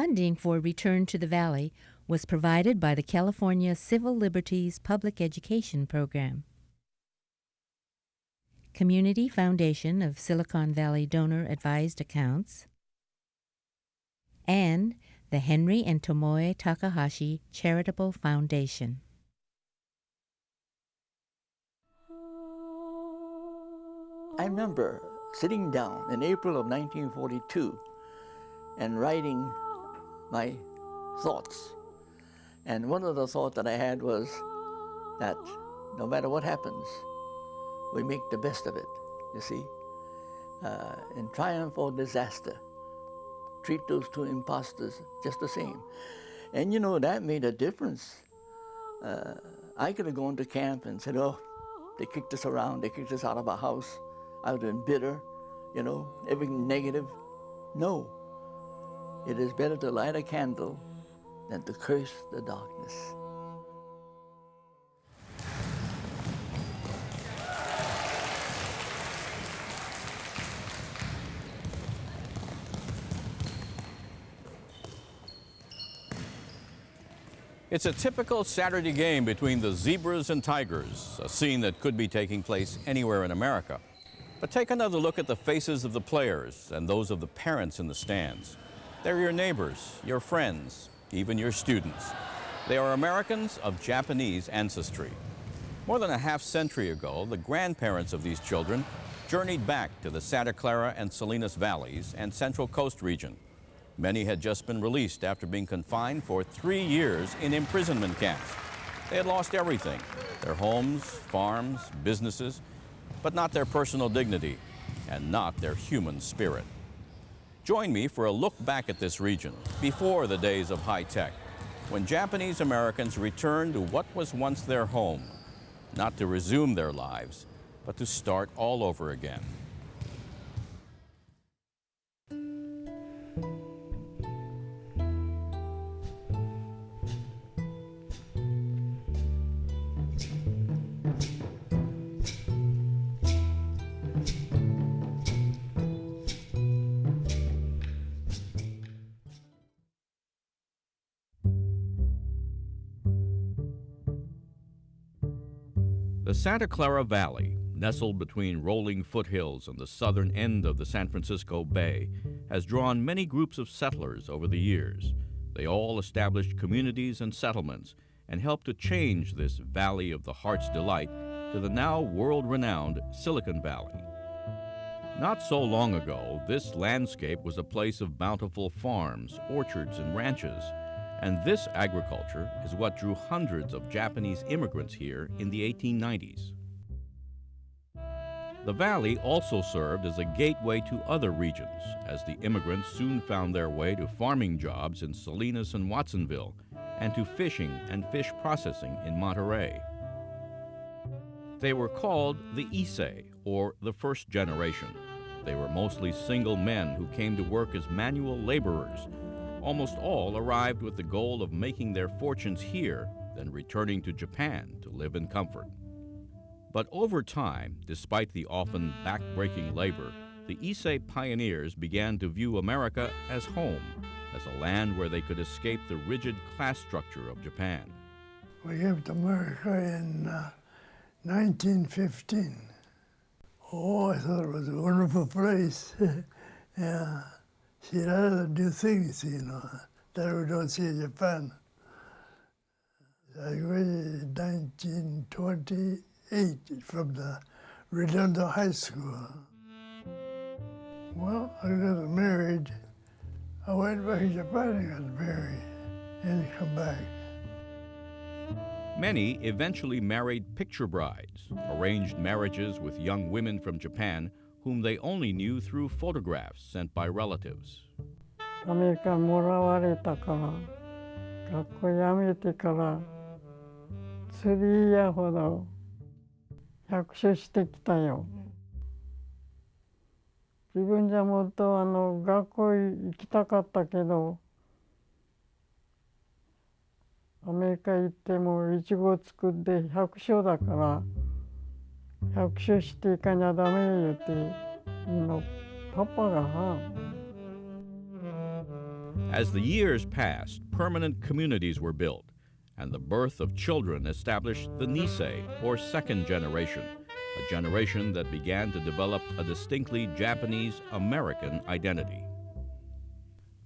Funding for Return to the Valley was provided by the California Civil Liberties Public Education Program. Community Foundation of Silicon Valley Donor Advised Accounts, and the Henry and Tomoe Takahashi Charitable Foundation. I remember sitting down in April of 1942 and writing my thoughts. And one of the thoughts that I had was that no matter what happens, we make the best of it, you see. In triumph or disaster, treat those two imposters just the same. And you know, that made a difference. I could have gone to camp and said, oh, they kicked us around, they kicked us out of our house. I would have been bitter, you know, everything negative. No. It is better to light a candle than to curse the darkness. It's a typical Saturday game between the Zebras and Tigers, a scene that could be taking place anywhere in America. But take another look at the faces of the players and those of the parents in the stands. They're your neighbors, your friends, even your students. They are Americans of Japanese ancestry. More than a half-century ago, the grandparents of these children journeyed back to the Santa Clara and Salinas valleys and Central Coast region. Many had just been released after being confined for 3 years in imprisonment camps. They had lost everything, their homes, farms, businesses, but not their personal dignity and not their human spirit. Join me for a look back at this region before the days of high tech, when Japanese Americans returned to what was once their home, not to resume their lives, but to start all over again. The Santa Clara Valley, nestled between rolling foothills on the southern end of the San Francisco Bay, has drawn many groups of settlers over the years. They all established communities and settlements and helped to change this Valley of the Heart's Delight to the now world-renowned Silicon Valley. Not so long ago, this landscape was a place of bountiful farms, orchards, and ranches. And this agriculture is what drew hundreds of Japanese immigrants here in the 1890s. The valley also served as a gateway to other regions, as the immigrants soon found their way to farming jobs in Salinas and Watsonville, and to fishing and fish processing in Monterey. They were called the Issei, or the first generation. They were mostly single men who came to work as manual laborers. Almost all arrived with the goal of making their fortunes here, then returning to Japan to live in comfort. But over time, despite the often back-breaking labor, the Issei pioneers began to view America as home, as a land where they could escape the rigid class structure of Japan. We came to America in 1915. Oh, I thought it was a wonderful place. Yeah. See, a lot of new things, you know, that we don't see in Japan. I graduated in 1928 from the Redondo High School. Well, I got married. I went back to Japan and got married and come back. Many eventually married picture brides, arranged marriages with young women from Japan whom they only knew through photographs sent by relatives. アメリカにもらわれたから、学校辞めてから3夜ほど百種してきたよ。自分じゃもっと学校行きたかったけど、アメリカ行ってもイチゴ作って百種だから、百種していかにゃダメパパが As the years passed, permanent communities were built, and the birth of children established the Nisei, or second generation, a generation that began to develop a distinctly Japanese-American identity.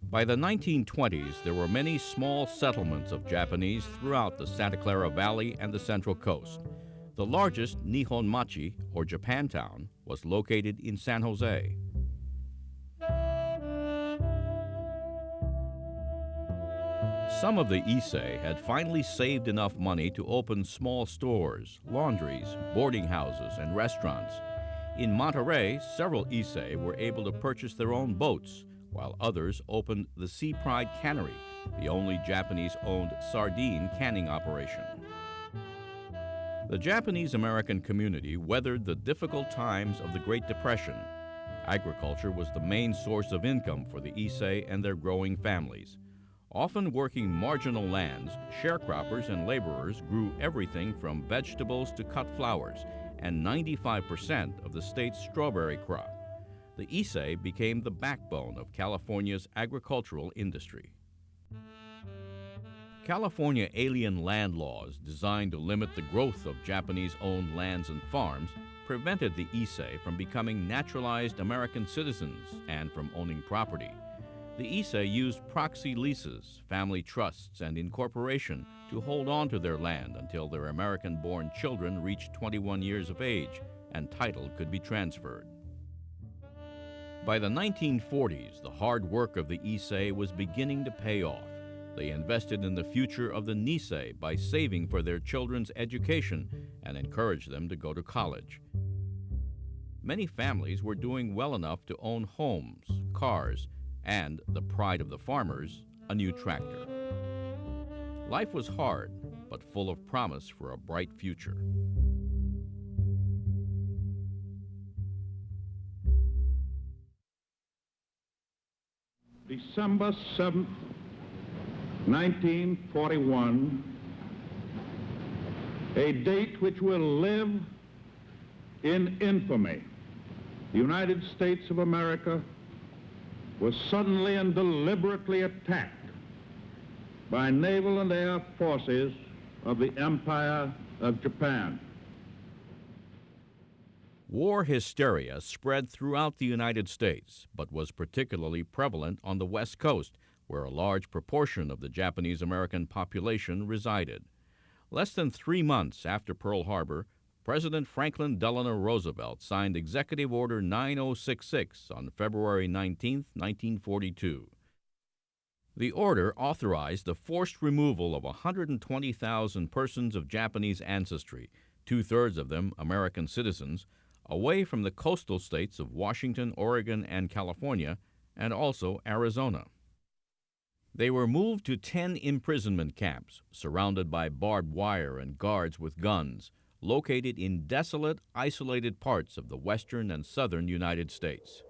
By the 1920s, there were many small settlements of Japanese throughout the Santa Clara Valley and the Central Coast. The largest, Nihonmachi, or Japantown, was located in San Jose. Some of the Issei had finally saved enough money to open small stores, laundries, boarding houses, and restaurants. In Monterey, several Issei were able to purchase their own boats, while others opened the Sea Pride Cannery, the only Japanese-owned sardine canning operation. The Japanese-American community weathered the difficult times of the Great Depression. Agriculture was the main source of income for the Issei and their growing families. Often working marginal lands, sharecroppers and laborers grew everything from vegetables to cut flowers, and 95% of the state's strawberry crop. The Issei became the backbone of California's agricultural industry. California alien land laws designed to limit the growth of Japanese-owned lands and farms prevented the Issei from becoming naturalized American citizens and from owning property. The Issei used proxy leases, family trusts, and incorporation to hold on to their land until their American-born children reached 21 years of age and title could be transferred. By the 1940s, the hard work of the Issei was beginning to pay off. They invested in the future of the Nisei by saving for their children's education and encouraged them to go to college. Many families were doing well enough to own homes, cars, and, the pride of the farmers, a new tractor. Life was hard, but full of promise for a bright future. December 7th, 1941, a date which will live in infamy. The United States of America was suddenly and deliberately attacked by naval and air forces of the Empire of Japan. War hysteria spread throughout the United States, but was particularly prevalent on the West Coast, where a large proportion of the Japanese-American population resided. Less than 3 months after Pearl Harbor, President Franklin Delano Roosevelt signed Executive Order 9066 on February 19, 1942. The order authorized the forced removal of 120,000 persons of Japanese ancestry, 2/3 of them American citizens, away from the coastal states of Washington, Oregon, and California, and also Arizona. They were moved to 10 imprisonment camps, surrounded by barbed wire and guards with guns, located in desolate, isolated parts of the western and southern United States.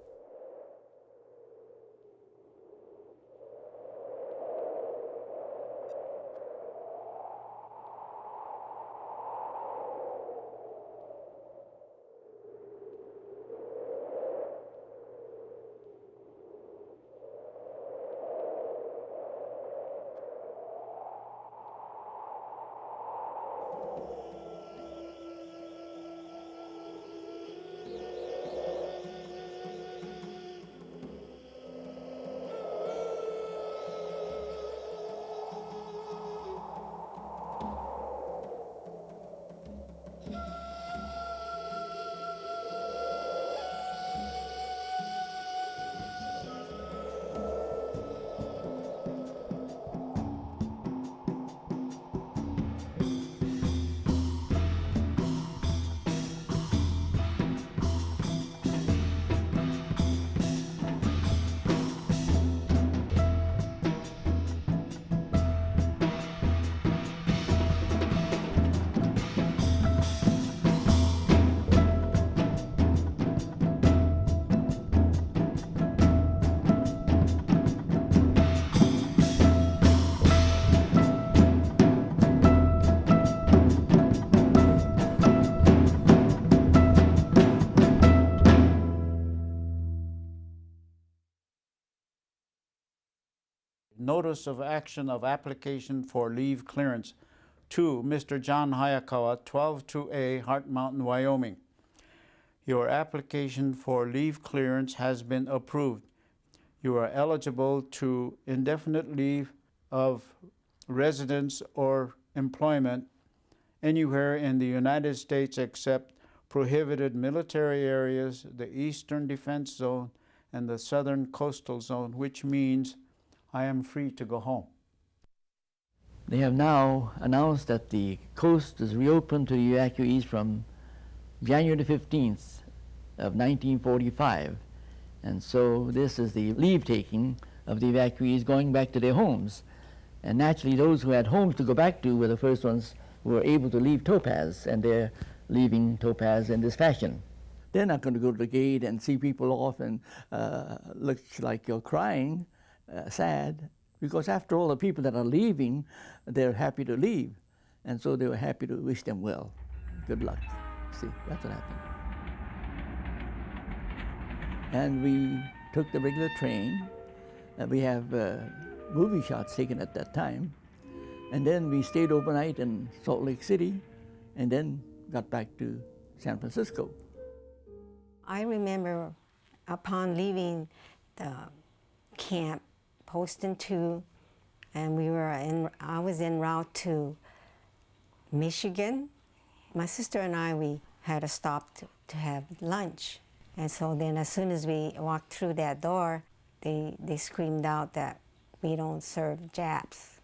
notice of action of application for leave clearance to Mr. John Hayakawa, 122A, Hart Mountain, Wyoming. Your application for leave clearance has been approved. You are eligible to indefinite leave of residence or employment anywhere in the United States except prohibited military areas, the Eastern Defense Zone, and the Southern Coastal Zone, which means I am free to go home. They have now announced that the coast is reopened to the evacuees from January the 15th of 1945. And so this is the leave taking of the evacuees going back to their homes. And naturally those who had homes to go back to were the first ones who were able to leave Topaz, and they're leaving Topaz in this fashion. They're not going to go to the gate and see people off and look like you're crying, sad, because after all, the people that are leaving, they're happy to leave. And so they were happy to wish them well. Good luck. See, that's what happened. And we took the regular train. We have movie shots taken at that time. And then we stayed overnight in Salt Lake City and then got back to San Francisco. I remember upon leaving the camp, Poston 2, and I was en route to Michigan. My sister and I, we had to stop to have lunch. And so then as soon as we walked through that door, they screamed out that we don't serve Japs.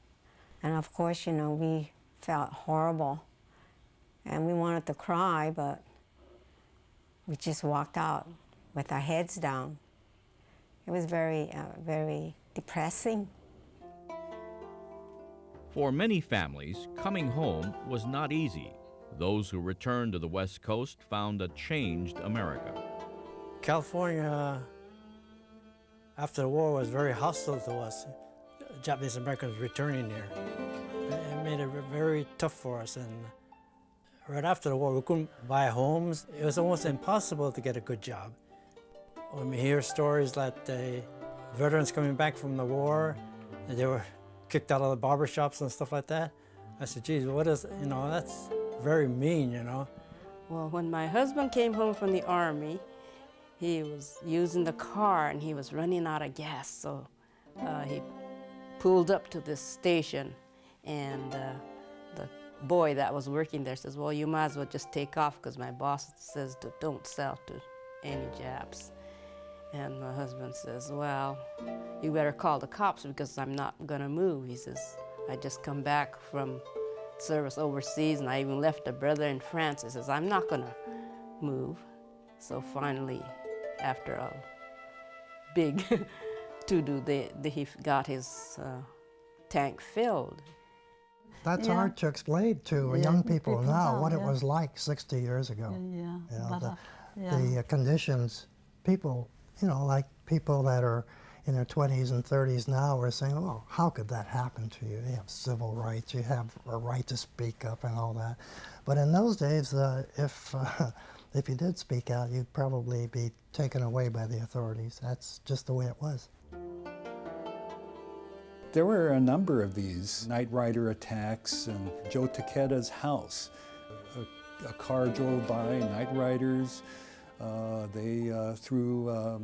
And of course, you know, we felt horrible. And we wanted to cry, but we just walked out with our heads down. It was very, very depressing. For many families, coming home was not easy. Those who returned to the West Coast found a changed America. California, after the war, was very hostile to us. Japanese Americans returning here. It made it very tough for us. And right after the war, we couldn't buy homes. It was almost impossible to get a good job. When we hear stories like the veterans coming back from the war, and they were kicked out of the barbershops and stuff like that, I said, geez, what is, you know, that's very mean, you know. Well, when my husband came home from the Army, he was using the car and he was running out of gas, so he pulled up to this station, and the boy that was working there says, well, you might as well just take off because my boss says don't sell to any Japs. And my husband says, well, you better call the cops because I'm not gonna move. He says, I just come back from service overseas and I even left a brother in France. He says, I'm not gonna move. So finally, after a big to-do, he got his tank filled. That's hard to explain to young people now what it was like 60 years ago. The conditions, people, you know, like people that are in their 20s and 30s now are saying, oh, how could that happen to you? You have civil rights, you have a right to speak up and all that. But in those days, if you did speak out, you'd probably be taken away by the authorities. That's just the way it was. There were a number of these night rider attacks, and Joe Takeda's house. A car drove by, night riders. They threw, I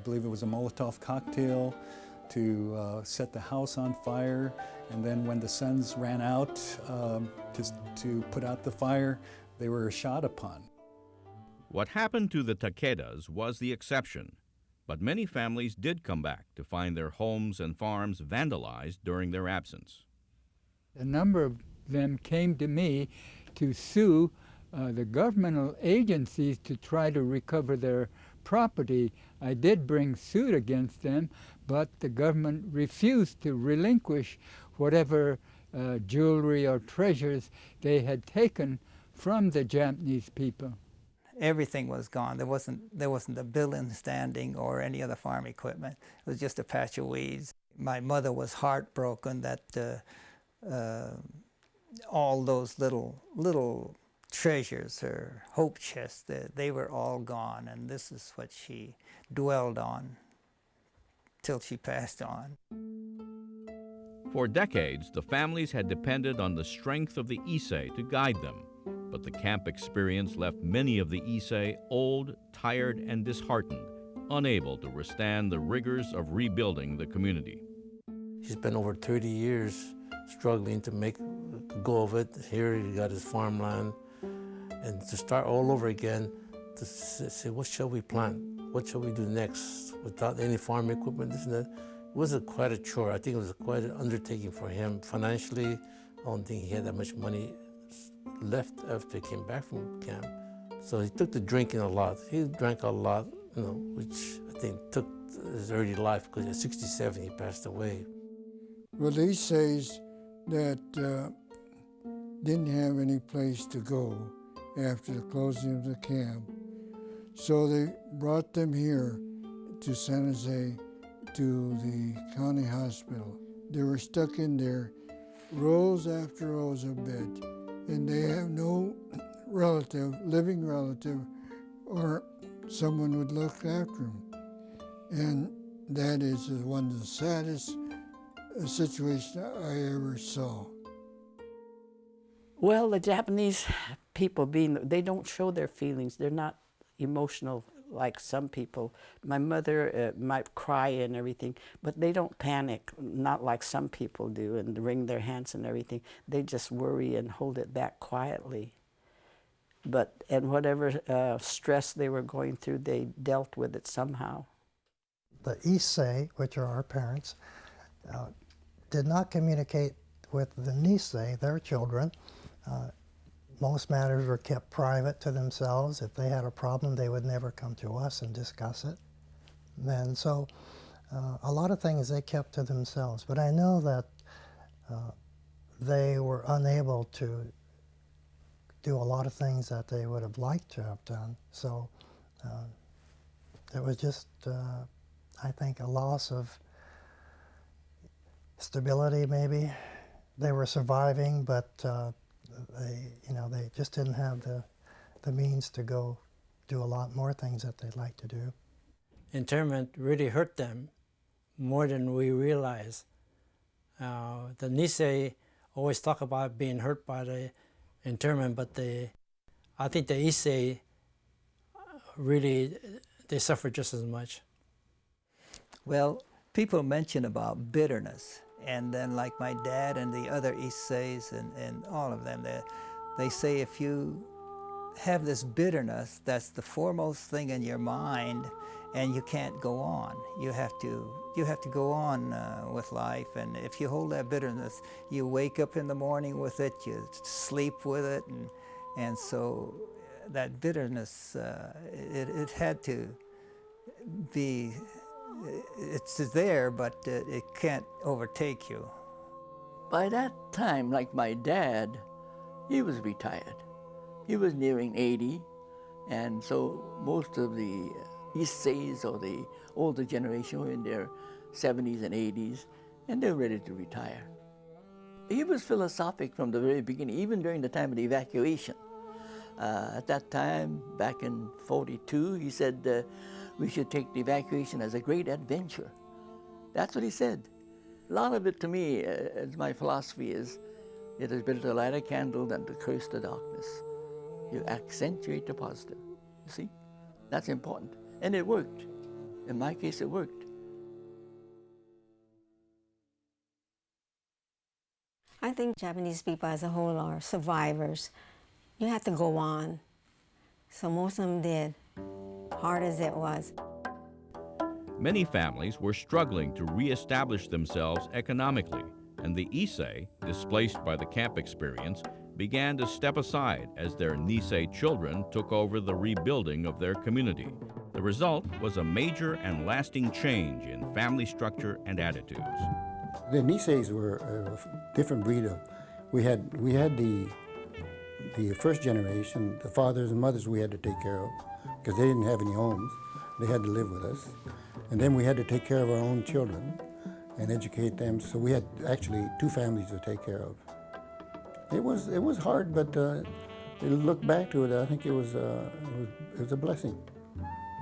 believe it was a Molotov cocktail to set the house on fire. And then when the Sons ran out to put out the fire, they were shot upon. What happened to the Takedas was the exception, but many families did come back to find their homes and farms vandalized during their absence. A number of them came to me to sue the governmental agencies to try to recover their property. I did bring suit against them, but the government refused to relinquish whatever jewelry or treasures they had taken from the Japanese people. Everything was gone. There wasn't a building standing or any other farm equipment. It was just a patch of weeds. My mother was heartbroken that all those little treasures, her hope chest, they were all gone, and this is what she dwelled on till she passed on. For decades, the families had depended on the strength of the Issei to guide them, but the camp experience left many of the Issei old, tired, and disheartened, unable to withstand the rigors of rebuilding the community. He spent over 30 years struggling to make go of it. Here he got his farmland, and to start all over again, to say, what shall we plant? What shall we do next? Without any farm equipment, this and that. It was quite a chore. I think it was quite an undertaking for him. Financially, I don't think he had that much money left after he came back from camp. So he took to drinking a lot. He drank a lot, which I think took his early life, because at 67 he passed away. Well, he says that didn't have any place to go after the closing of the camp. So they brought them here to San Jose, to the county hospital. They were stuck in there, rows after rows of beds, and they have no living relative, or someone would look after them. And that is one of the saddest situations I ever saw. Well, the Japanese people, they don't show their feelings. They're not emotional like some people. My mother might cry and everything, but they don't panic, not like some people do, and wring their hands and everything. They just worry and hold it back quietly. And whatever stress they were going through, they dealt with it somehow. The Issei, which are our parents, did not communicate with the Nisei, their children. Most matters were kept private to themselves. If they had a problem, they would never come to us and discuss it. And so a lot of things they kept to themselves. But I know that they were unable to do a lot of things that they would have liked to have done. So it was just, I think, a loss of stability, maybe. They were surviving, but they just didn't have the means to go do a lot more things that they'd like to do. Internment really hurt them more than we realize. The Nisei always talk about being hurt by the internment, but I think the Issei really, they suffer just as much. Well, people mention about bitterness, and then like my dad and the other Isseis and all of them, they say if you have this bitterness, that's the foremost thing in your mind, and you can't go on. You have to go on with life, and if you hold that bitterness, you wake up in the morning with it, you sleep with it, and so that bitterness, it had to be, it's there, but it can't overtake you. By that time, like my dad, he was retired. He was nearing 80, and so most of the Isseis or the older generation were in their 70s and 80s, and they were ready to retire. He was philosophic from the very beginning, even during the time of the evacuation. At that time, back in '42, he said we should take the evacuation as a great adventure. That's what he said. A lot of it to me, as my philosophy is, it is better to light a candle than to curse the darkness. You accentuate the positive, you see? That's important. And it worked. In my case, it worked. I think Japanese people as a whole are survivors. You have to go on. So most of them did, hard as it was. Many families were struggling to reestablish themselves economically, and the Issei, displaced by the camp experience, began to step aside as their Nisei children took over the rebuilding of their community. The result was a major and lasting change in family structure and attitudes. The Niseis were a different breed of. We had the first generation, the fathers and mothers we had to take care of because they didn't have any homes. They had to live with us. And then we had to take care of our own children and educate them. So we had actually two families to take care of. It was hard, but look back to it, I think it was a blessing.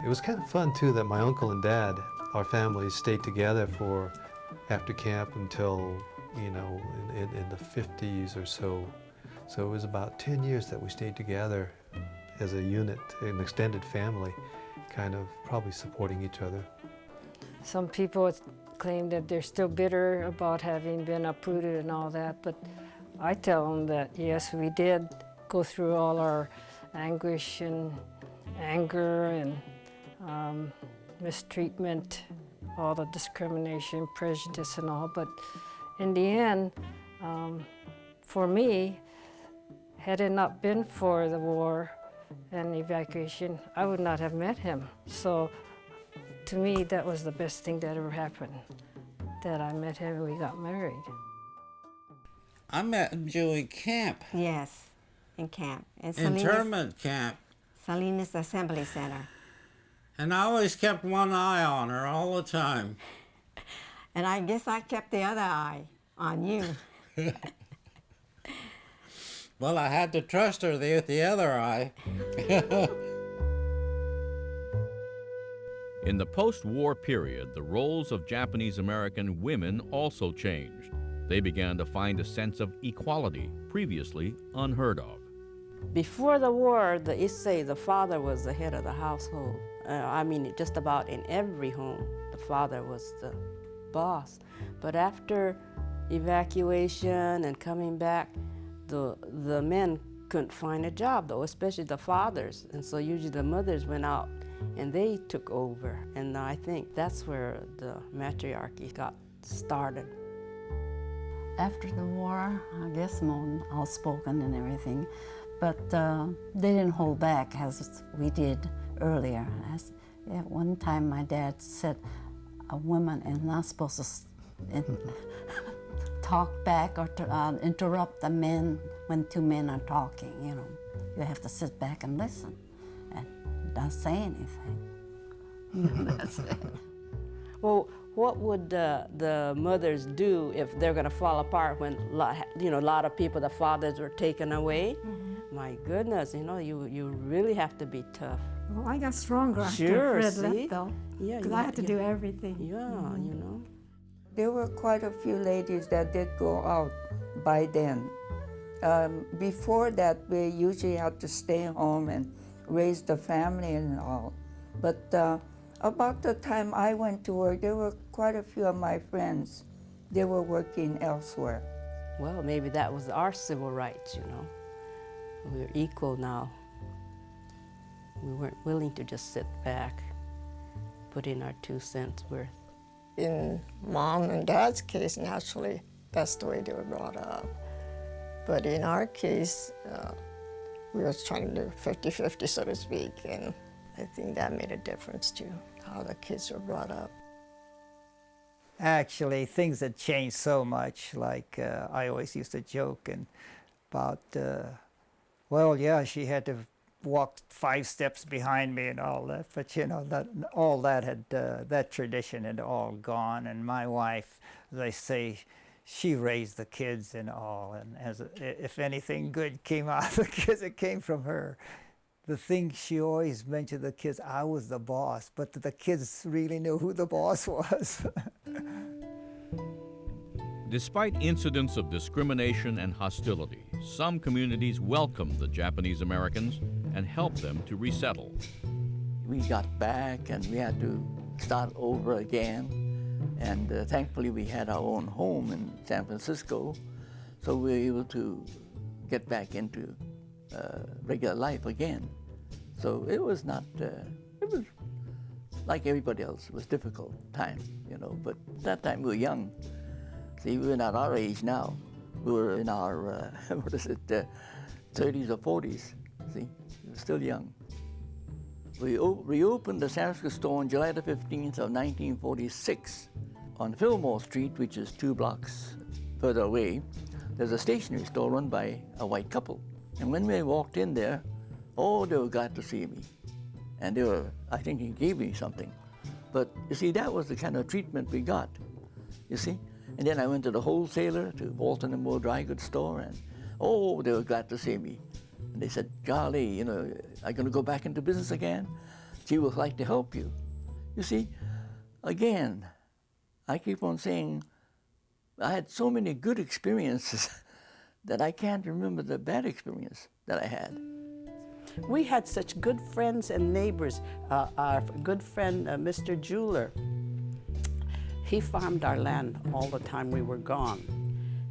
It was kind of fun too that my uncle and dad our families stayed together for after camp until, you know, in the 50s or so. So it was about 10 years that we stayed together as a unit, an extended family, kind of probably supporting each other. Some people claim that they're still bitter about having been uprooted and all that, but I tell them that yes, we did go through all our anguish and anger and mistreatment, all the discrimination, prejudice and all, but in the end, for me, had it not been for the war and evacuation, I would not have met him. So to me, that was the best thing that ever happened, that I met him and we got married. I met you in camp. Yes, in camp. Internment camp. Salinas Assembly Center. And I always kept one eye on her all the time. And I guess I kept the other eye on you. Well, I had to trust her with the other eye. In the post-war period, the roles of Japanese-American women also changed. They began to find a sense of equality previously unheard of. Before the war, the Issei, the father, was the head of the household. I mean, just about in every home, the father was the boss. But after evacuation and coming back, the men couldn't find a job, though, especially the fathers. And so usually the mothers went out and they took over. And I think that's where the matriarchy got started. After the war, I guess more outspoken and everything, but they didn't hold back as we did earlier. At one time my dad said a woman is not supposed to talk back or to, interrupt the men when two men are talking, you know. You have to sit back and listen and not say anything. That's it. Well, what would the mothers do if they're going to fall apart when, you know, a lot of people, the fathers were taken away? Mm-hmm. My goodness, you know, you really have to be tough. Well, I got stronger after Fred left, though, because I had to do everything. Yeah, you know. There were quite a few ladies that did go out by then. Before that, we usually had to stay home and raise the family and all. But about the time I went to work, there were quite a few of my friends. They were working elsewhere. Well, maybe that was our civil rights, you know. We're equal now. We weren't willing to just sit back, put in our 2 cents worth. In Mom and Dad's case, naturally, that's the way they were brought up. But in our case, we were trying to do 50-50, so to speak, and I think that made a difference too, how the kids were brought up. Actually, things had changed so much. Like I always used to joke about, well, yeah, she had to walk 5 steps behind me and all that. But you know, all that had that tradition had all gone. And my wife, as I say, she raised the kids and all. And if anything good came out of the kids, it came from her. The thing she always mentioned to the kids, I was the boss, but the kids really knew who the boss was. Despite incidents of discrimination and hostility, some communities welcomed the Japanese Americans and helped them to resettle. We got back and we had to start over again. And thankfully we had our own home in San Francisco, so we were able to get back into regular life again. So it was not, it was like everybody else. It was a difficult time, you know, but that time we were young. See, we were not our age now. We were in our, 30s or 40s, see, we were still young. We reopened the San Francisco store on July the 15th of 1946. On Fillmore Street, which is 2 blocks further away, there's a stationery store run by a white couple. And when we walked in there, oh, they were glad to see me. And they were, I think he gave me something. But you see, that was the kind of treatment we got, you see? And then I went to the wholesaler, to Walton & Moore dry goods store, and oh, they were glad to see me. And they said, golly, you know, are you going to go back into business again? She would like to help you. You see, again, I keep on saying I had so many good experiences that I can't remember the bad experience that I had. We had such good friends and neighbors. Our good friend, Mr. Jeweler, he farmed our land all the time we were gone.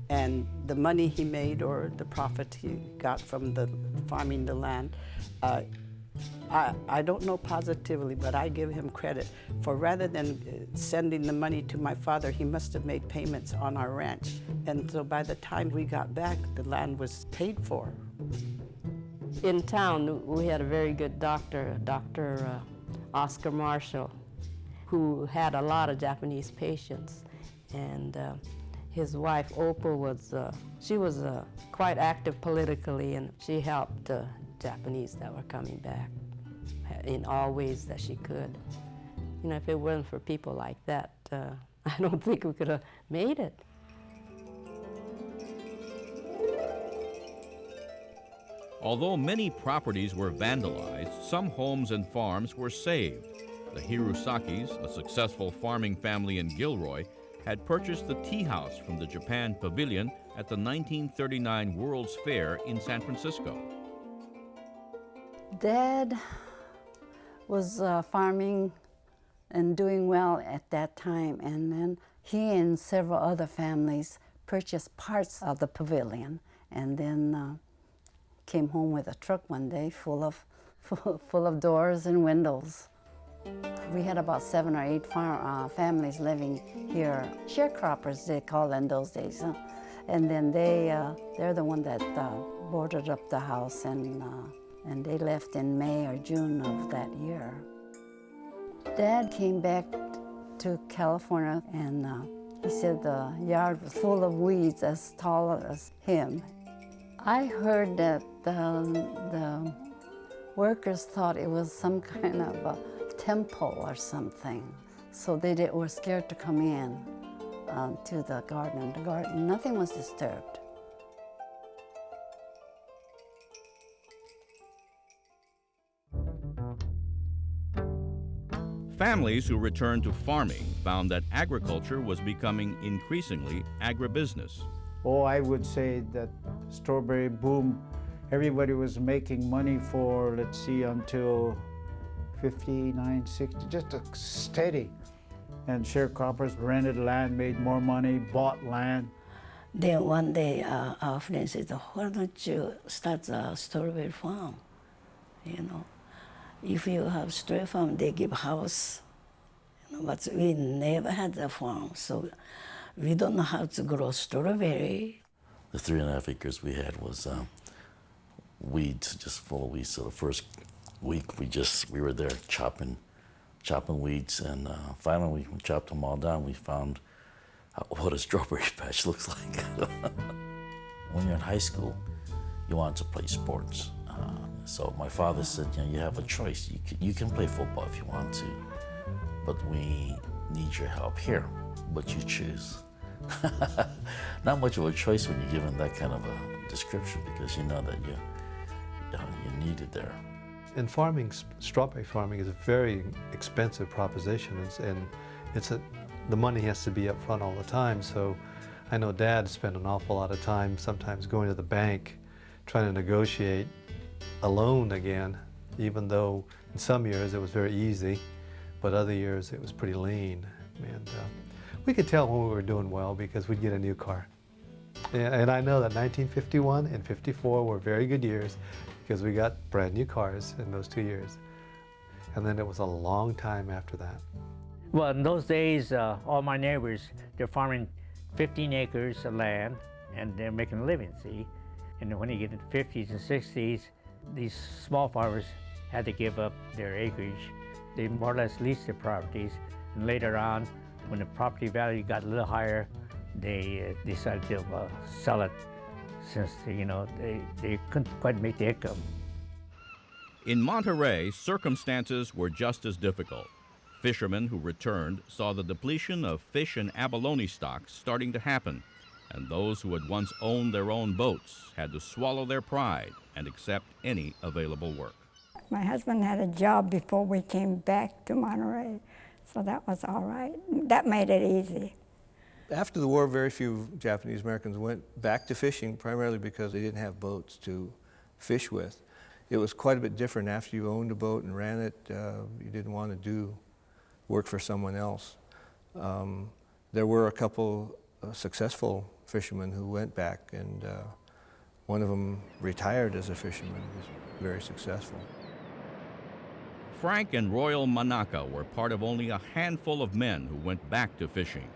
And the money he made or the profit he got from the farming the land, I don't know positively, but I give him credit for rather than sending the money to my father, he must have made payments on our ranch. And so by the time we got back, the land was paid for. In town, we had a very good doctor, Dr. Oscar Marshall, who had a lot of Japanese patients. And his wife, Opal, she was quite active politically, and she helped Japanese that were coming back in all ways that she could. You know, if it weren't for people like that, I don't think we could have made it. Although many properties were vandalized, some homes and farms were saved. The Hirosakis, a successful farming family in Gilroy, had purchased the tea house from the Japan Pavilion at the 1939 World's Fair in San Francisco. Dad was farming and doing well at that time, and then he and several other families purchased parts of the pavilion, and then came home with a truck one day full of doors and windows. We had about 7 or 8 families living here, sharecroppers they called in those days. And then they're the one that boarded up the house, and they left in May or June of that year. Dad came back to California, and he said the yard was full of weeds as tall as him. I heard that the workers thought it was some kind of a temple or something, so they were scared to come in to the garden. Nothing was disturbed. Families who returned to farming found that agriculture was becoming increasingly agribusiness. Oh, I would say that strawberry boom, everybody was making money for, let's see, until 59, 60, just a steady. And sharecroppers rented land, made more money, bought land. Then one day, our friend said, why don't you start a strawberry farm? You know, if you have strawberry farm, they give house. You know, but we never had a farm, so we don't know how to grow strawberry. The 3.5 acres we had was weeds, just full of weeds. So the first week we were there chopping weeds, and finally we chopped them all down. We found what a strawberry patch looks like. When you're in high school, you want to play sports. So my father said, you know, you have a choice. You can play football if you want to, but we need your help here. But you choose. Not much of a choice when you're given that kind of a description, because you know that you need it there. And farming, strawberry farming is a very expensive proposition, and the money has to be up front all the time. So I know Dad spent an awful lot of time sometimes going to the bank trying to negotiate a loan again, even though in some years it was very easy, but other years it was pretty lean. And we could tell when we were doing well because we'd get a new car. And I know that 1951 and 54 were very good years because we got brand new cars in those 2 years. And then it was a long time after that. Well, in those days, all my neighbors, they're farming 15 acres of land, and they're making a living, see? And when you get into the 50s and 60s, these small farmers had to give up their acreage. They more or less leased their properties, and later on, when the property value got a little higher, they decided to sell it, since they couldn't quite make the income. In Monterey, circumstances were just as difficult. Fishermen who returned saw the depletion of fish and abalone stocks starting to happen, and those who had once owned their own boats had to swallow their pride and accept any available work. My husband had a job before we came back to Monterey, So that was all right. That made it easy. After the war, very few Japanese Americans went back to fishing, primarily because they didn't have boats to fish with. It was quite a bit different after you owned a boat and ran it. You didn't want to do work for someone else. There were a couple successful fishermen who went back, and one of them retired as a fisherman. He was very successful. Frank and Royal Manaka were part of only a handful of men who went back to fishing.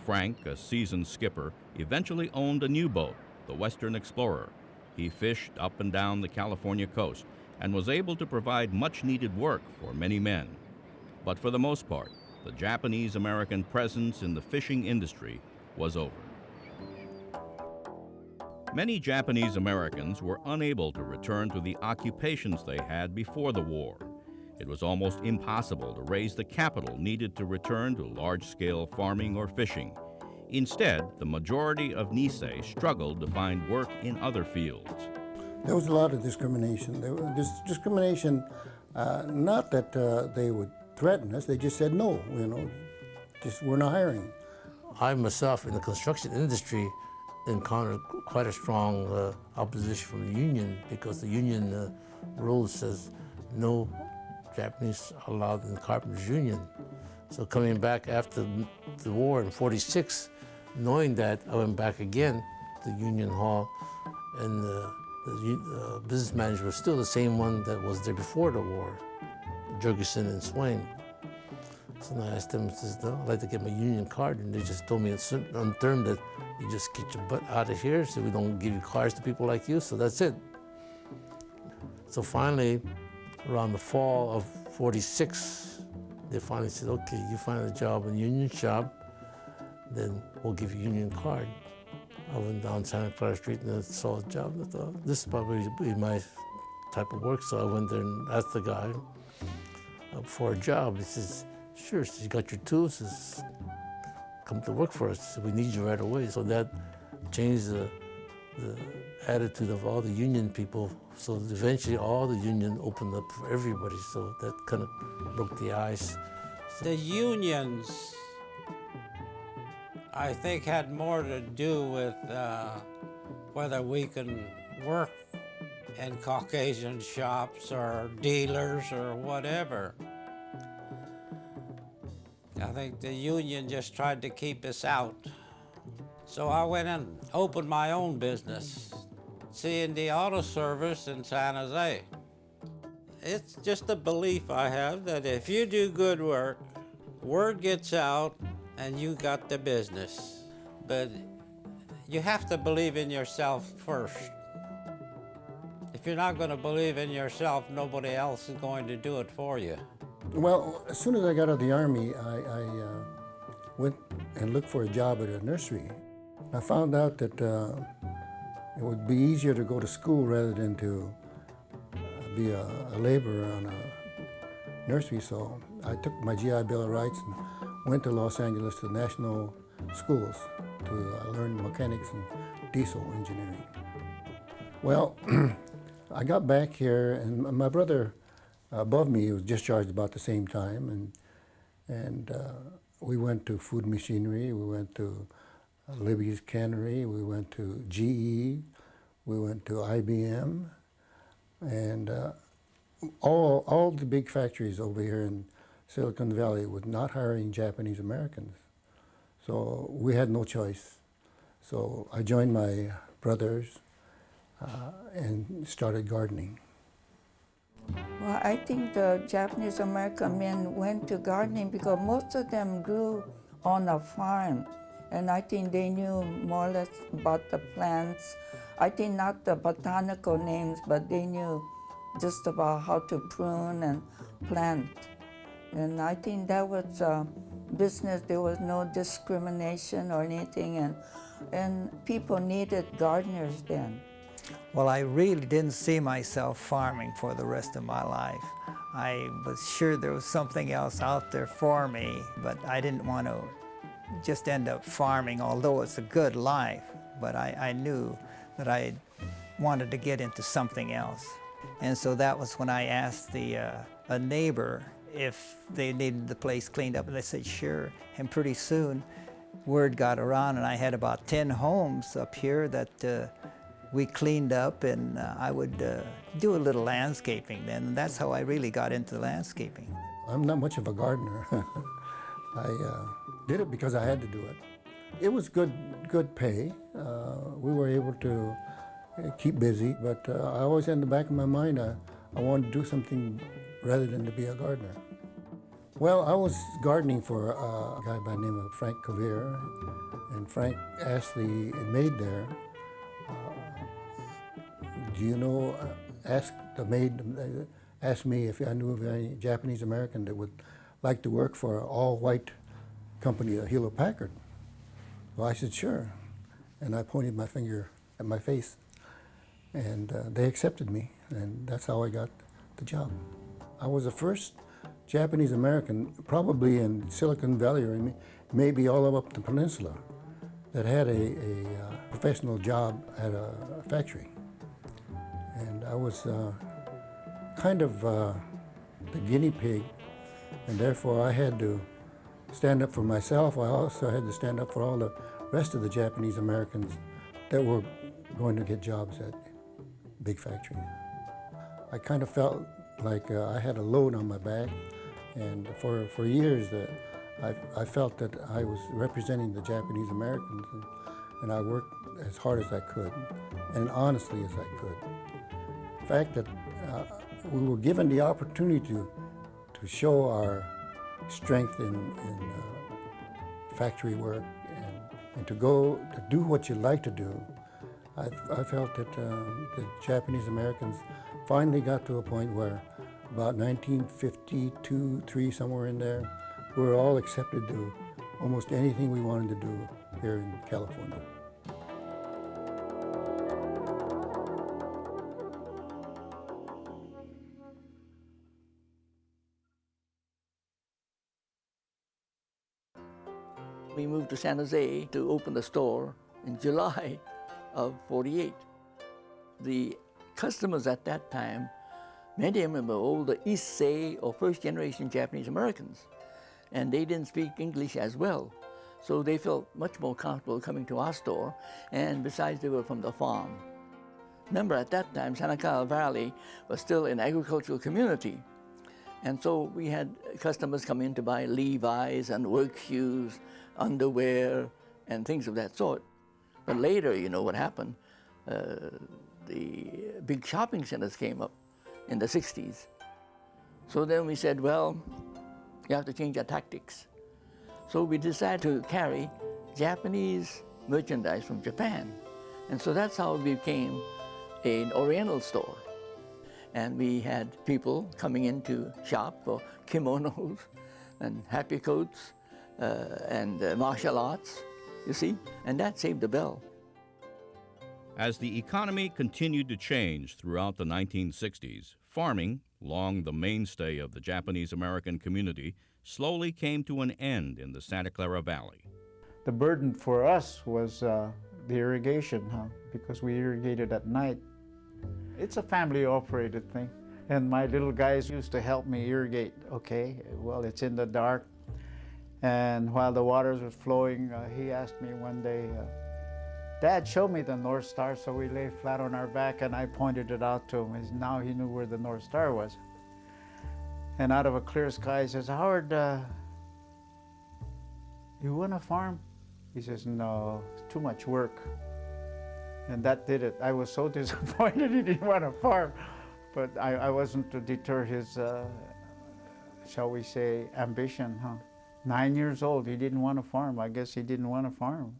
Frank, a seasoned skipper, eventually owned a new boat, the Western Explorer. He fished up and down the California coast and was able to provide much-needed work for many men. But for the most part, the Japanese-American presence in the fishing industry was over. Many Japanese Americans were unable to return to the occupations they had before the war. It was almost impossible to raise the capital needed to return to large-scale farming or fishing. Instead, the majority of Nisei struggled to find work in other fields. There was a lot of discrimination. There was discrimination, not that they would threaten us, they just said no, just we're not hiring. I myself in the construction industry encountered quite a strong opposition from the union, because the union rule says no Japanese allowed in the carpenters union. So coming back after the war in '46, knowing that, I went back again to Union Hall, and the business manager was still the same one that was there before the war, Jurgensen and Swain. So I asked them, no, I'd like to get my union card, and they just told me on term that you just get your butt out of here, so we don't give you cards to people like you, so that's it. So finally, around the fall of '46, they finally said, okay, you find a job in the union shop, then we'll give you a union card. I went down Santa Clara Street and I saw a job. I thought, this is probably be my type of work. So I went there and asked the guy for a job. He says, sure. He says, you got your tools? He says, come to work for us. He said, we need you right away. So that changed the attitude of all the union people. So eventually all the union opened up for everybody. So that kind of broke the ice. The unions, I think, had more to do with whether we can work in Caucasian shops or dealers or whatever. I think the union just tried to keep us out. So I went and opened my own business, C&D Auto Service in San Jose. It's just a belief I have that if you do good work, word gets out and you got the business. But you have to believe in yourself first. If you're not going to believe in yourself, nobody else is going to do it for you. Well, as soon as I got out of the Army, I went and looked for a job at a nursery. I found out that it would be easier to go to school rather than to be a laborer on a nursery. So I took my GI Bill of Rights and went to Los Angeles to national schools to learn mechanics and diesel engineering. Well, I got back here, and my brother above me was discharged about the same time, and we went to Food Machinery, we went to Libby's Cannery, we went to GE, we went to IBM, and all the big factories over here in Silicon Valley were not hiring Japanese Americans. So we had no choice. So I joined my brothers and started gardening. Well, I think the Japanese American men went to gardening because most of them grew on a farm. And I think they knew more or less about the plants. I think not the botanical names, but they knew just about how to prune and plant. And I think that was a business. There was no discrimination or anything, and people needed gardeners then. Well, I really didn't see myself farming for the rest of my life. I was sure there was something else out there for me, but I didn't want to just end up farming, although it's a good life. But I knew that I wanted to get into something else. And so that was when I asked a neighbor if they needed the place cleaned up, and they said, sure. And pretty soon, word got around, and I had about 10 homes up here that we cleaned up, and I would do a little landscaping then, and that's how I really got into landscaping. I'm not much of a gardener. I did it because I had to do it. It was good pay. We were able to keep busy, but I always had in the back of my mind, I wanted to do something rather than to be a gardener. Well, I was gardening for a guy by the name of Frank Kavir, and Frank asked the maid there, do you know, asked the maid, asked me if I knew of any Japanese American that would like to work for an all-white company, Hewlett Packard. Well, I said, sure. And I pointed my finger at my face, and they accepted me, and that's how I got the job. I was the first Japanese American, probably in Silicon Valley or maybe all up the peninsula, that had a professional job at a factory. And I was kind of the guinea pig, and therefore I had to stand up for myself. I also had to stand up for all the rest of the Japanese Americans that were going to get jobs at big factories. I kind of felt like I had a load on my back, and for years I felt that I was representing the Japanese Americans, and I worked as hard as I could, and honestly as I could. The fact that we were given the opportunity to show our strength in factory work and to go to do what you like to do, I felt that the Japanese Americans finally got to a point where about 1952, 3, somewhere in there, we were all accepted to almost anything we wanted to do here in California. We moved to San Jose to open the store in July of '48. The customers at that time, many of them were older Issei or first-generation Japanese Americans, and they didn't speak English as well. So they felt much more comfortable coming to our store, and besides, they were from the farm. Remember, at that time, Santa Clara Valley was still an agricultural community, and so we had customers come in to buy Levi's and work shoes, underwear, and things of that sort. But later, you know what happened? The big shopping centers came up in the '60s. So then we said, well, you have to change our tactics. So we decided to carry Japanese merchandise from Japan. And so that's how it became an Oriental store. And we had people coming in to shop for kimonos and happy coats and martial arts, you see, and that saved the bell. As the economy continued to change throughout the 1960s, farming, long the mainstay of the Japanese American community, slowly came to an end in the Santa Clara Valley. The burden for us was the irrigation, because we irrigated at night. It's a family-operated thing, and my little guys used to help me irrigate. Okay, well, it's in the dark, and while the waters were flowing, he asked me one day, Dad, show me the North Star. So we lay flat on our back, and I pointed it out to him. Now he knew where the North Star was. And out of a clear sky, he says, Howard, you want to farm? He says, no, it's too much work. And that did it. I was so disappointed he didn't want to farm. But I wasn't to deter his, shall we say, ambition. 9 years old, he didn't want to farm. I guess he didn't want to farm.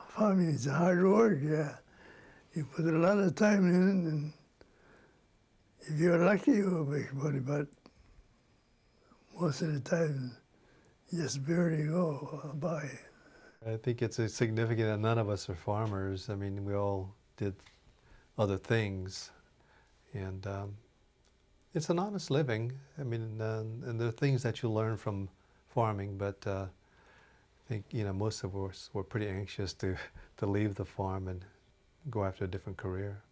Farming is hard work, yeah. You put a lot of time in it, and if you're lucky, you'll make money, but most of the time, you just barely go by. I think it's significant that none of us are farmers. I mean, we all did other things, and it's an honest living. I mean, and there are things that you learn from farming, but I think, you know, most of us were pretty anxious to leave the farm and go after a different career.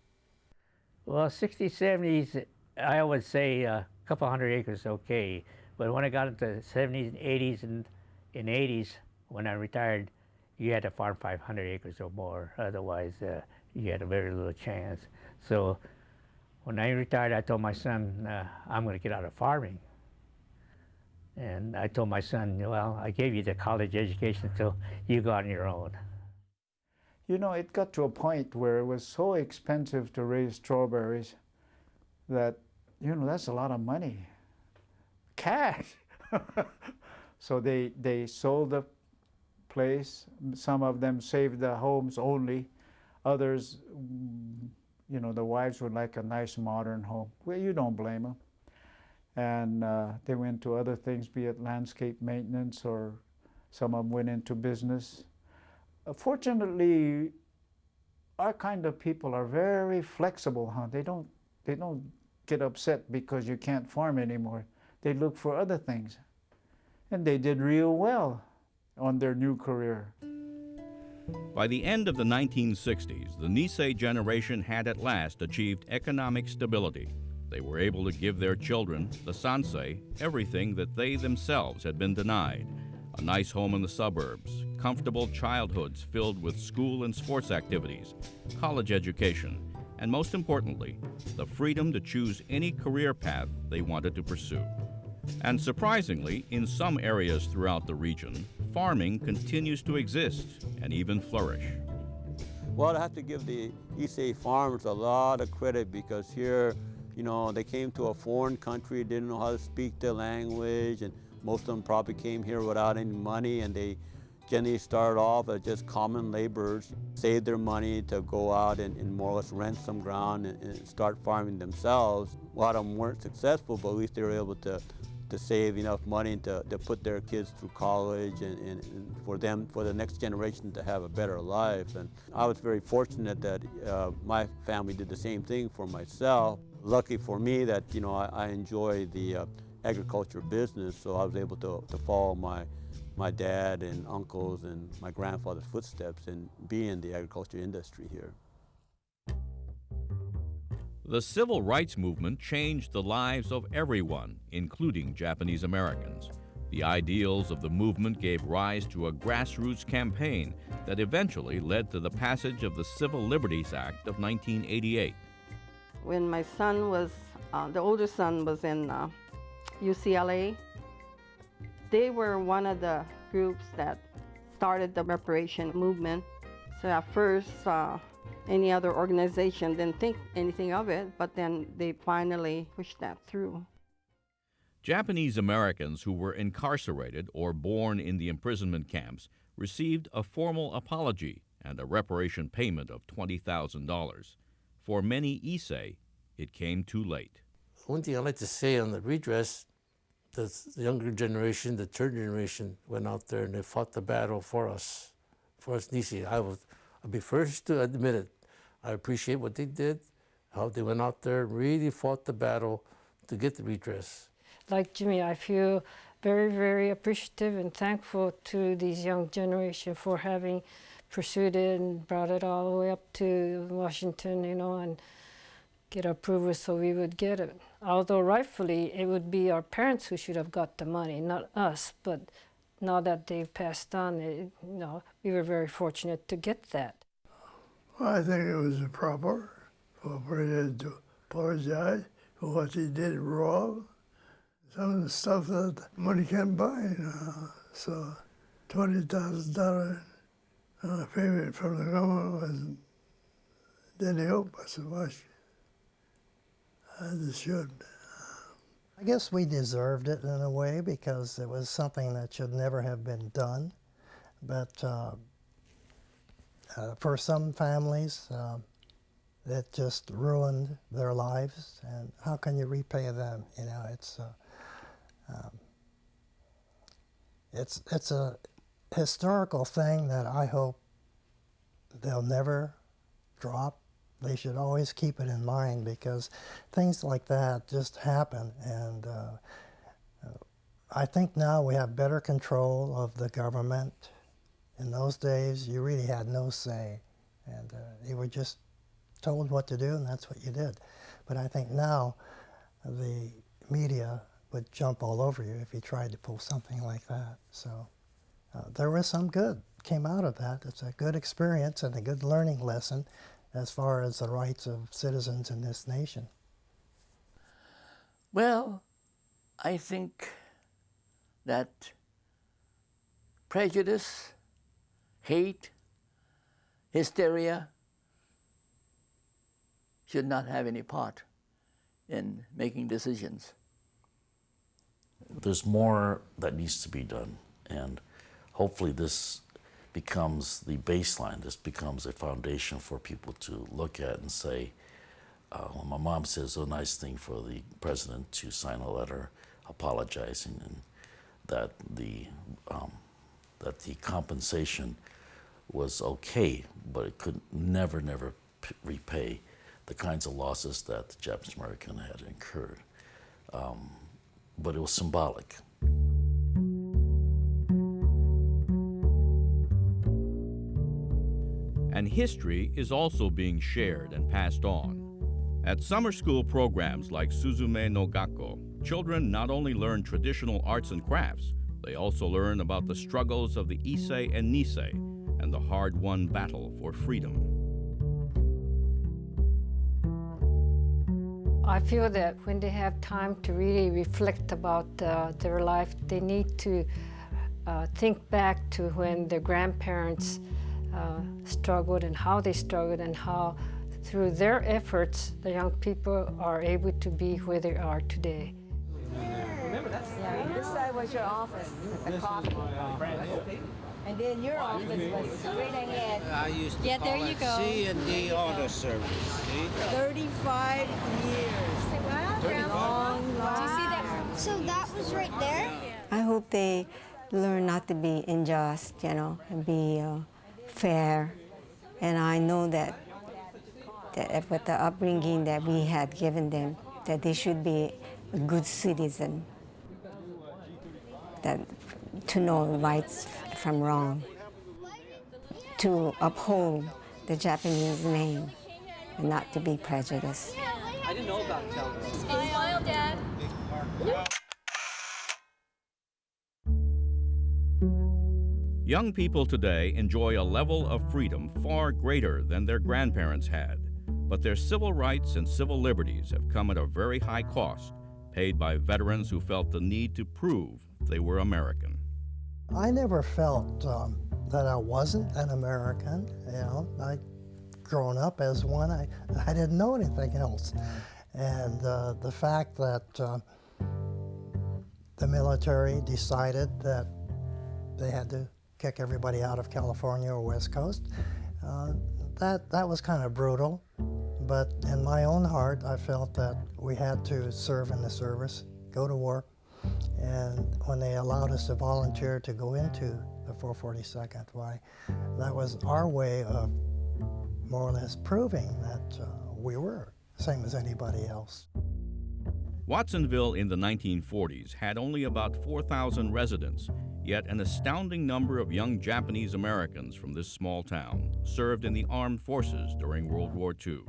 Well, 60s, 70s, I would say a couple hundred acres okay, But when I got into the 70s and 80s and in 80s, when I retired, you had to farm 500 acres or more. Otherwise, you had a very little chance. So when I retired, I told my son, I'm going to get out of farming. And I told my son, well, I gave you the college education, so you go on your own. You know, it got to a point where it was so expensive to raise strawberries that, you know, that's a lot of money. Cash. So they sold the place. Some of them saved the homes only. Others, you know, the wives would like a nice modern home. Well, you don't blame them. And they went to other things, be it landscape maintenance, or some of them went into business. Fortunately, our kind of people are very flexible, huh? They don't get upset because you can't farm anymore. They look for other things. And they did real well on their new career. By the end of the 1960s, the Nisei generation had at last achieved economic stability. They were able to give their children, the Sansei, everything that they themselves had been denied. A nice home in the suburbs, comfortable childhoods filled with school and sports activities, college education, and most importantly, the freedom to choose any career path they wanted to pursue. And surprisingly, in some areas throughout the region, farming continues to exist and even flourish. Well, I have to give the Issei farmers a lot of credit because here, you know, they came to a foreign country, didn't know how to speak the language, and most of them probably came here without any money, and they generally started off as just common laborers, saved their money to go out and more or less rent some ground and start farming themselves. A lot of them weren't successful, but at least they were able to save enough money to put their kids through college and for the next generation to have a better life. And I was very fortunate that my family did the same thing for myself. Lucky for me that, you know, I enjoy the agriculture business, so I was able to follow my dad and uncles and my grandfather's footsteps and be in the agriculture industry here. The civil rights movement changed the lives of everyone, including Japanese Americans. The ideals of the movement gave rise to a grassroots campaign that eventually led to the passage of the Civil Liberties Act of 1988. When my son was, the older son was in UCLA, they were one of the groups that started the reparation movement. So at first, any other organization didn't think anything of it, but then they finally pushed that through. Japanese Americans who were incarcerated or born in the imprisonment camps received a formal apology and a reparation payment of $20,000. For many Issei, it came too late. One thing I'd like to say on the redress, the younger generation, the third generation, went out there and they fought the battle for us Nisei. I'll be first to admit it. I appreciate what they did, how they went out there and really fought the battle to get the redress. Like Jimmy, I feel very, very appreciative and thankful to these young generation for having pursued it and brought it all the way up to Washington, you know, and get approval so we would get it. Although rightfully it would be our parents who should have got the money, not us, but now that they've passed on, you know, we were very fortunate to get that. Well, I think it was proper for President to apologize for what he did wrong. Some of the stuff that money can't buy, you know. So $20,000 payment from the government didn't help us much. It should. I guess we deserved it in a way because it was something that should never have been done. But for some families, it just ruined their lives. And how can you repay them? You know, it's a historical thing that I hope they'll never drop. They should always keep it in mind because things like that just happen. And I think now we have better control of the government. In those days, you really had no say. And you were just told what to do, and that's what you did. But I think now the media would jump all over you if you tried to pull something like that. So there was some good came out of that. It's a good experience and a good learning lesson as far as the rights of citizens in this nation. Well, I think that prejudice, hate, hysteria should not have any part in making decisions. There's more that needs to be done, and hopefully this becomes the baseline, this becomes a foundation for people to look at and say, when my mom says a nice thing for the president to sign a letter apologizing, and that the compensation was okay, but it could never repay the kinds of losses that the Japanese American had incurred. But it was symbolic. And history is also being shared and passed on. At summer school programs like Suzume no Gakko, children not only learn traditional arts and crafts, they also learn about the struggles of the Issei and Nisei and the hard-won battle for freedom. I feel that when they have time to really reflect about their life, they need to think back to when their grandparents struggled and how they struggled, and how through their efforts the young people are able to be where they are today. Remember that? Yeah, this side was your office, the coffee. And then your office was straight ahead. I used to Yeah, call there you it go. C&D Auto Service. See? 35 years. Wow, long, long. Do you see that? So that was right there? I hope they learn not to be unjust, and be fair. And I know that with the upbringing that we had given them, that they should be a good citizen, that to know rights from wrong, to uphold the Japanese name, and not to be prejudiced. I didn't know about television. Smile, Dad. Young people today enjoy a level of freedom far greater than their grandparents had, but their civil rights and civil liberties have come at a very high cost, paid by veterans who felt the need to prove they were American. I never felt that I wasn't an American. I'd grown up as one. I didn't know anything else. And the fact that the military decided that they had to kick everybody out of California or West Coast, that was kind of brutal. But in my own heart, I felt that we had to serve in the service, go to war. And when they allowed us to volunteer to go into the 442nd, why, that was our way of more or less proving that we were the same as anybody else. Watsonville in the 1940s had only about 4,000 residents, yet an astounding number of young Japanese Americans from this small town served in the armed forces during World War II.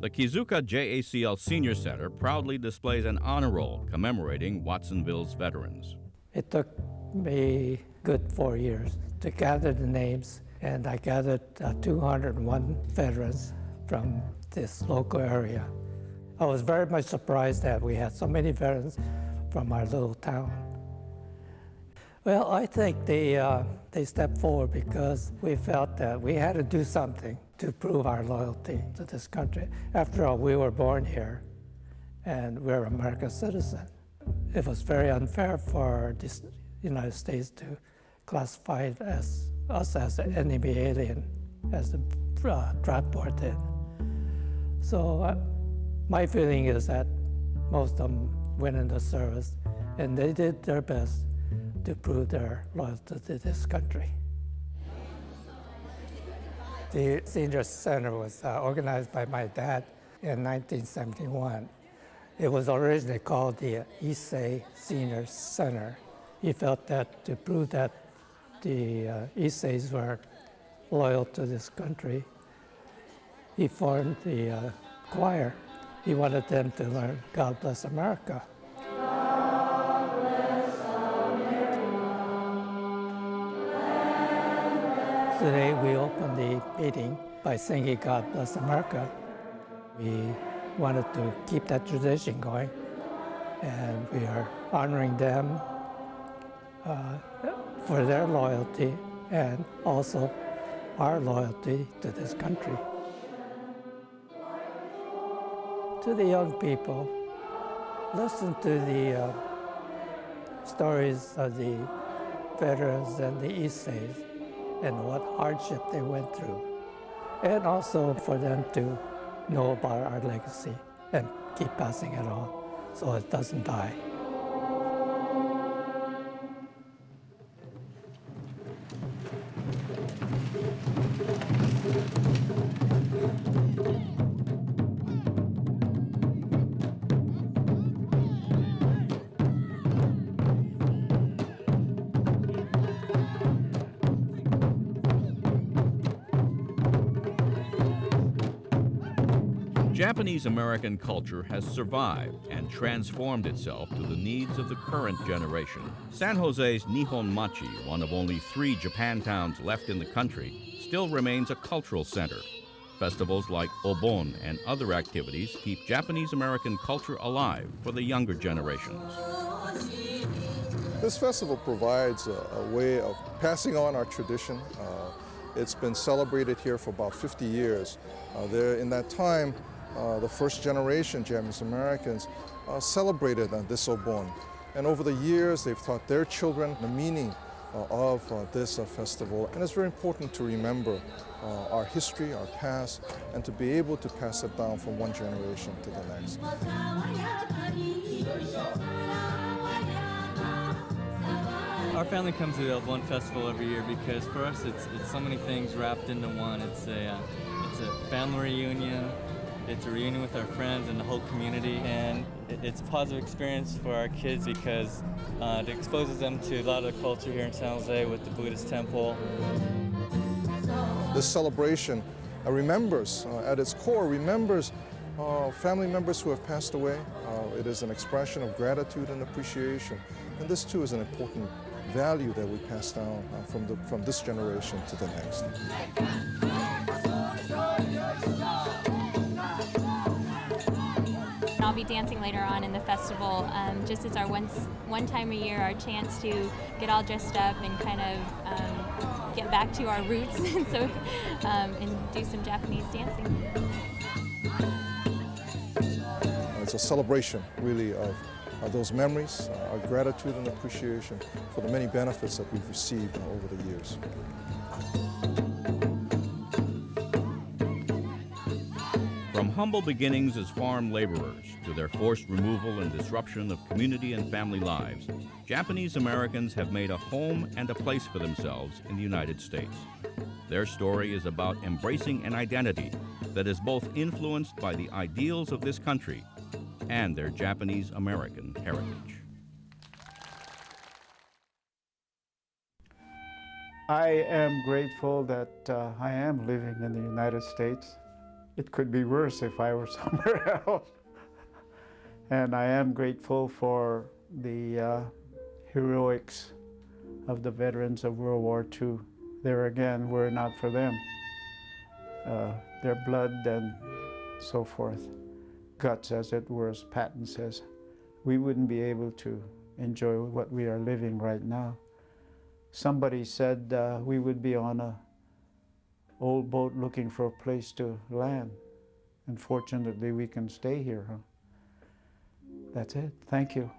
The Kizuka JACL Senior Center proudly displays an honor roll commemorating Watsonville's veterans. It took me good 4 years to gather the names, and I gathered 201 veterans from this local area. I was very much surprised that we had so many veterans from our little town. Well, I think they stepped forward because we felt that we had to do something to prove our loyalty to this country. After all, we were born here, and we're American citizens. It was very unfair for the United States to classify us as an enemy alien, as the draft board did. So my feeling is that most of them went into service, and they did their best to prove their loyalty to this country. The Senior Center was organized by my dad in 1971. It was originally called the Issei Senior Center. He felt that to prove that the Isseis were loyal to this country, he formed the choir. He wanted them to learn God Bless America. Yesterday we opened the meeting by singing God Bless America. We wanted to keep that tradition going, and we are honoring them for their loyalty and also our loyalty to this country. To the young people, listen to the stories of the veterans and the Isseis and what hardship they went through, and also for them to know about our legacy and keep passing it on so it doesn't die. Japanese American culture has survived and transformed itself to the needs of the current generation. San Jose's Nihon Machi, one of only 3 Japantowns left in the country, still remains a cultural center. Festivals like Obon and other activities keep Japanese American culture alive for the younger generations. This festival provides a way of passing on our tradition. It's been celebrated here for about 50 years. In that time, the first generation Japanese Americans celebrated this Obon. And over the years, they've taught their children the meaning of this festival. And it's very important to remember our history, our past, and to be able to pass it down from one generation to the next. Our family comes to the Obon Festival every year because for us it's so many things wrapped into one. It's a family reunion, it's a reunion with our friends and the whole community, and it's a positive experience for our kids because it exposes them to a lot of the culture here in San Jose with the Buddhist temple. This celebration remembers, at its core, remembers family members who have passed away. It is an expression of gratitude and appreciation, and this too is an important value that we pass down from this generation to the next. I'll be dancing later on in the festival. Just it's our one time a year, our chance to get all dressed up and kind of get back to our roots and do some Japanese dancing. It's a celebration, really, of those memories, our gratitude and appreciation for the many benefits that we've received over the years. From humble beginnings as farm laborers to their forced removal and disruption of community and family lives, Japanese Americans have made a home and a place for themselves in the United States. Their story is about embracing an identity that is both influenced by the ideals of this country and their Japanese American heritage. I am grateful that I am living in the United States. It could be worse if I were somewhere else. And I am grateful for the heroics of the veterans of World War II. There again, were it not for them, their blood and so forth, guts as it were, as Patton says, we wouldn't be able to enjoy what we are living right now. Somebody said we would be on a old boat looking for a place to land. And fortunately, we can stay here. Huh? That's it. Thank you.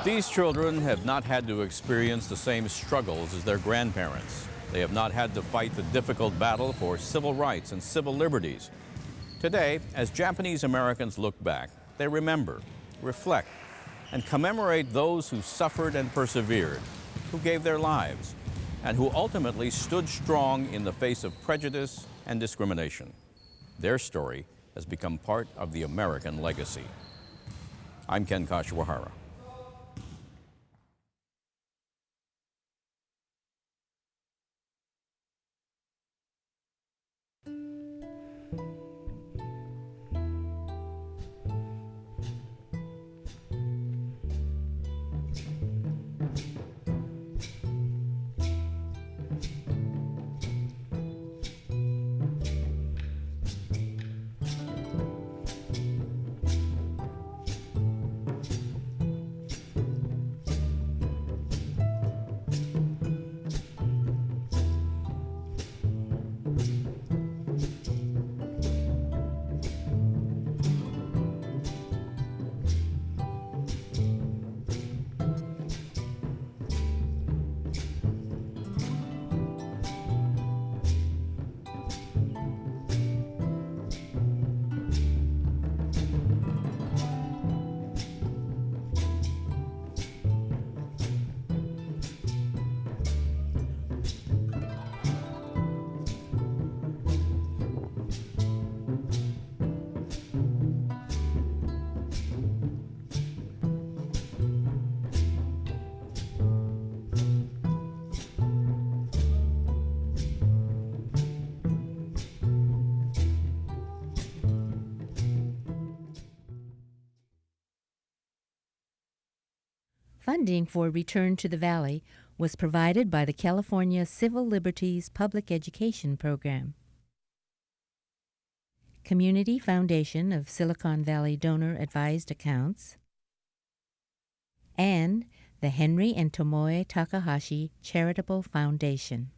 These children have not had to experience the same struggles as their grandparents. They have not had to fight the difficult battle for civil rights and civil liberties. Today, as Japanese Americans look back, they remember, reflect, and commemorate those who suffered and persevered, who gave their lives, and who ultimately stood strong in the face of prejudice and discrimination. Their story has become part of the American legacy. I'm Ken Kashiwahara. Funding for Return to the Valley was provided by the California Civil Liberties Public Education Program. Community Foundation of Silicon Valley Donor Advised Accounts, and the Henry and Tomoe Takahashi Charitable Foundation.